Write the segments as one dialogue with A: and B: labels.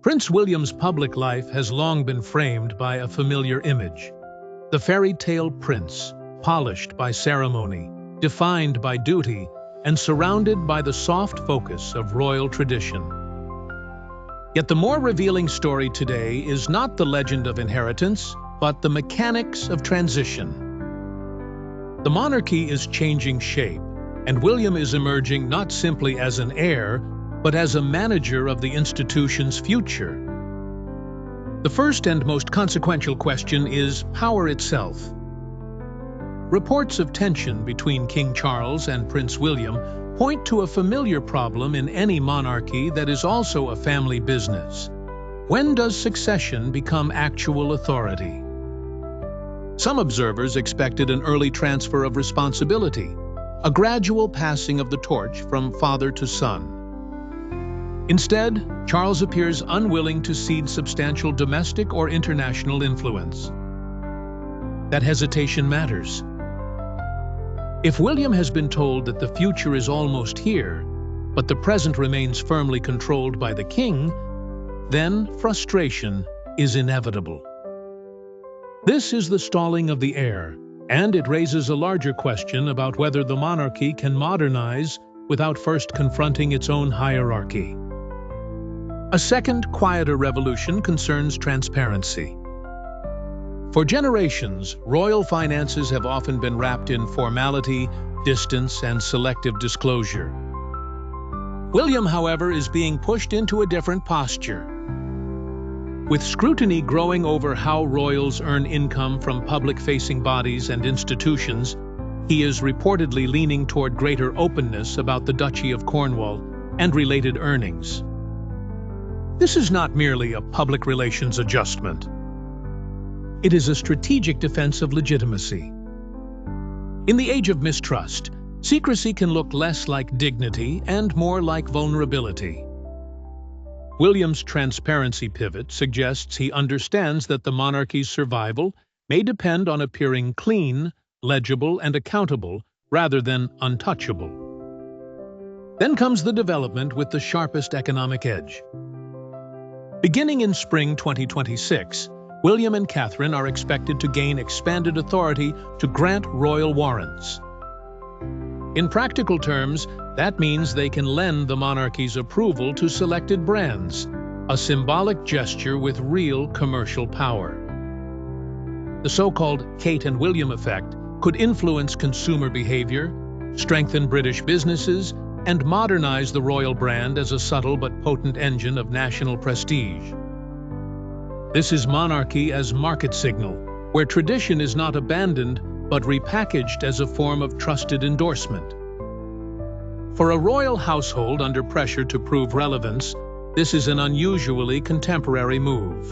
A: Prince William's public life has long been framed by a familiar image. The fairy tale prince, polished by ceremony, defined by duty, and surrounded by the soft focus of royal tradition. Yet the more revealing story today is not the legend of inheritance, but the mechanics of transition. The monarchy is changing shape, and William is emerging not simply as an heir, but as a manager of the institution's future. The first and most consequential question is power itself. Reports of tension between King Charles and Prince William point to a familiar problem in any monarchy that is also a family business. When does succession become actual authority? Some observers expected an early transfer of responsibility, a gradual passing of the torch from father to son. Instead, Charles appears unwilling to cede substantial domestic or international influence. That hesitation matters. If William has been told that the future is almost here, but the present remains firmly controlled by the king, then frustration is inevitable. This is the stalling of the heir, and it raises a larger question about whether the monarchy can modernize without first confronting its own hierarchy. A second, quieter revolution concerns transparency. For generations, royal finances have often been wrapped in formality, distance, and selective disclosure. William, however, is being pushed into a different posture. With scrutiny growing over how royals earn income from public-facing bodies and institutions, he is reportedly leaning toward greater openness about the Duchy of Cornwall and related earnings. This is not merely a public relations adjustment. It is a strategic defense of legitimacy. In the age of mistrust, secrecy can look less like dignity and more like vulnerability. William's transparency pivot suggests he understands that the monarchy's survival may depend on appearing clean, legible, and accountable rather than untouchable. Then comes the development with the sharpest economic edge. Beginning in spring 2026, William and Catherine are expected to gain expanded authority to grant royal warrants. In practical terms, that means they can lend the monarchy's approval to selected brands, a symbolic gesture with real commercial power. The so-called Kate and William effect could influence consumer behavior, strengthen British businesses, and modernize the royal brand as a subtle but potent engine of national prestige. This is monarchy as market signal, where tradition is not abandoned but repackaged as a form of trusted endorsement. For a royal household under pressure to prove relevance, this is an unusually contemporary move.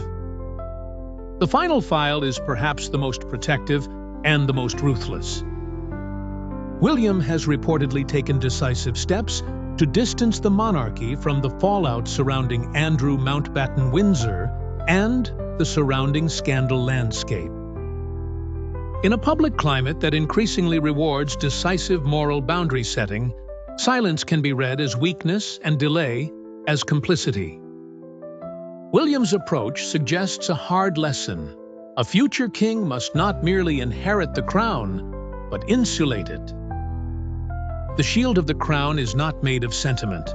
A: The final file is perhaps the most protective and the most ruthless. William has reportedly taken decisive steps to distance the monarchy from the fallout surrounding Andrew Mountbatten Windsor and the surrounding scandal landscape. In a public climate that increasingly rewards decisive moral boundary setting, silence can be read as weakness and delay as complicity. William's approach suggests a hard lesson. A future king must not merely inherit the crown, but insulate it. The shield of the crown is not made of sentiment.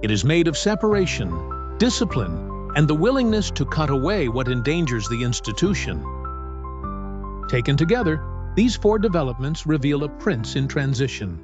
A: It is made of separation, discipline, and the willingness to cut away what endangers the institution. Taken together, these four developments reveal a prince in transition.